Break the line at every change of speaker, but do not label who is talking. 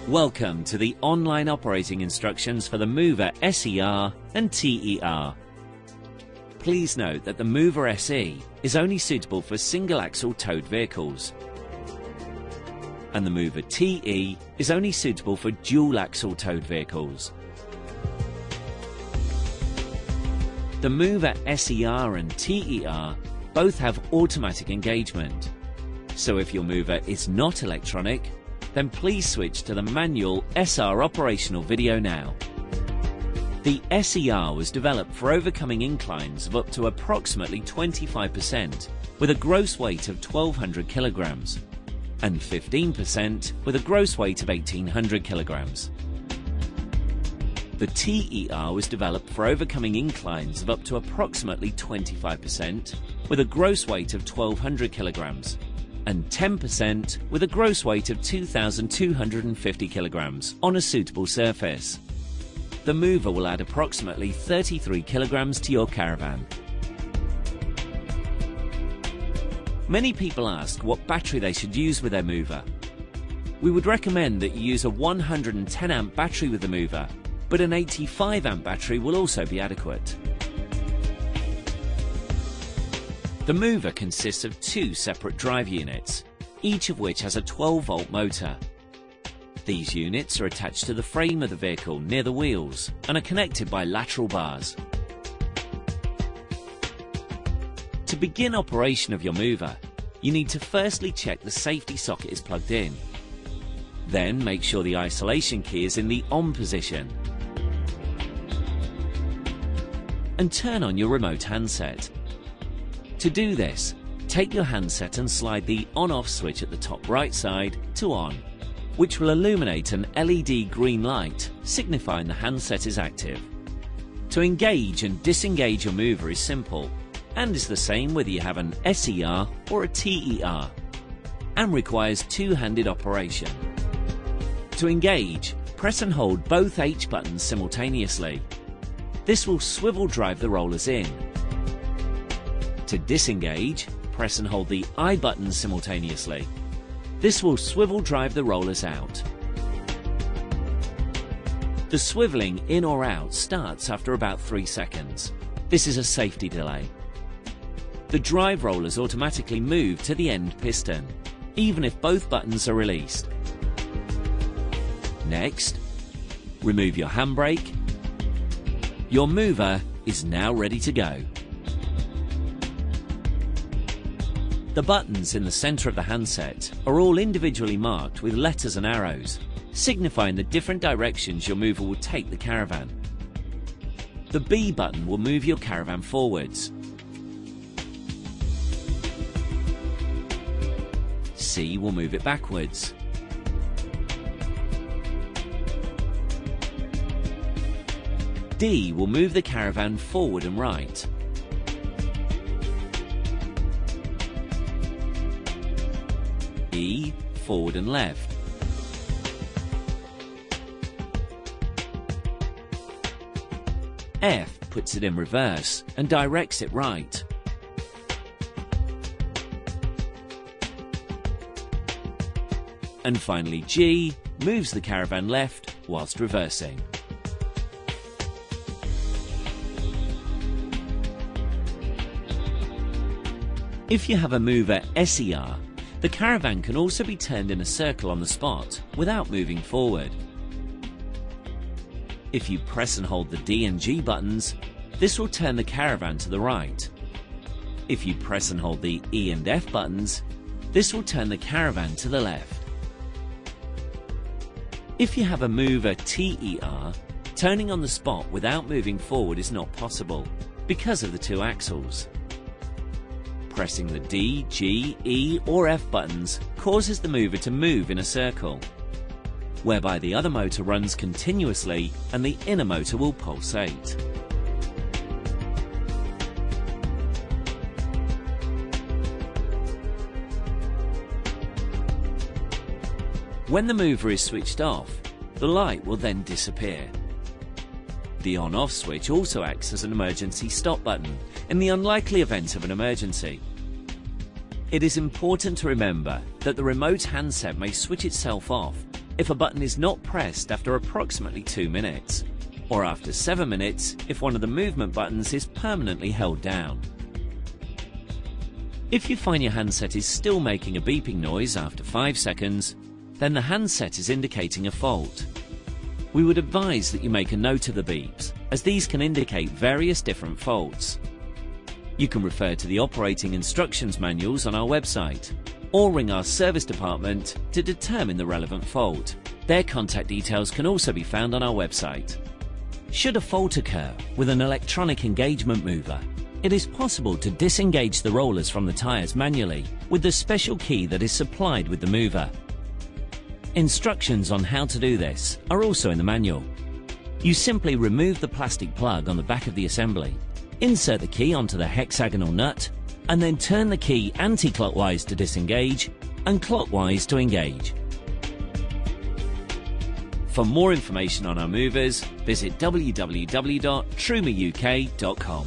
Welcome to the online operating instructions for the Mover SER and TER. Please note that the Mover SE is only suitable for single-axle towed vehicles, and the Mover TE is only suitable for dual-axle towed vehicles. The Mover SER and TER both have automatic engagement, so if your mover is not electronic, then please switch to the manual SR operational video now. The SER was developed for overcoming inclines of up to approximately 25% with a gross weight of 1,200 kilograms and 15% with a gross weight of 1,800 kilograms. The TER was developed for overcoming inclines of up to approximately 25% with a gross weight of 1,200 kilograms and 10% with a gross weight of 2,250 kilograms on a suitable surface. The mover will add approximately 33 kilograms to your Caravan. Many people ask what battery they should use with their mover. We would recommend that you use a 110 amp battery with the mover, but an 85 amp battery will also be adequate. The mover consists of two separate drive units, each of which has a 12-volt motor. These units are attached to the frame of the vehicle near the wheels and are connected by lateral bars. To begin operation of your mover, you need to firstly check the safety socket is plugged in. Then make sure the isolation key is in the on position. And turn on your remote handset. To do this, take your handset and slide the on-off switch at the top right side to on, which will illuminate an LED green light signifying the handset is active. To engage and disengage your mover is simple and is the same whether you have an SER or a TER and requires two-handed operation. To engage, press and hold both H buttons simultaneously. This will swivel drive the rollers in. To disengage, press and hold the I button simultaneously. This will swivel drive the rollers out. The swiveling in or out starts after about 3 seconds. This is a safety delay. The drive rollers automatically move to the end piston, even if both buttons are released. Next, remove your handbrake. Your mover is now ready to go. The buttons in the center of the handset are all individually marked with letters and arrows, signifying the different directions your mover will take the Caravan. The B button will move your Caravan forwards. C will move it backwards. D will move the Caravan forward and right. E, forward and left. F puts it in reverse and directs it right. And finally G moves the Caravan left whilst reversing. If you have a mover SER, the Caravan can also be turned in a circle on the spot without moving forward. If you press and hold the D and G buttons, this will turn the Caravan to the right. If you press and hold the E and F buttons, this will turn the Caravan to the left. If you have a mover TER, turning on the spot without moving forward is not possible because of the two axles. Pressing the D, G, E or F buttons causes the mover to move in a circle, whereby the other motor runs continuously and the inner motor will pulsate. When the mover is switched off, the light will then disappear. The on-off switch also acts as an emergency stop button in the unlikely event of an emergency. It is important to remember that the remote handset may switch itself off if a button is not pressed after approximately 2 minutes, or after 7 minutes if one of the movement buttons is permanently held down. If you find your handset is still making a beeping noise after 5 seconds, then the handset is indicating a fault. We would advise that you make a note of the beeps, as these can indicate various different faults. You can refer to the operating instructions manuals on our website, or ring our service department to determine the relevant fault. Their contact details can also be found on our website. Should a fault occur with an electronic engagement mover, it is possible to disengage the rollers from the tyres manually with the special key that is supplied with the mover. Instructions on how to do this are also in the manual. You simply remove the plastic plug on the back of the assembly, insert the key onto the hexagonal nut, and then turn the key anti-clockwise to disengage and clockwise to engage. For more information on our movers, visit www.trumauk.com.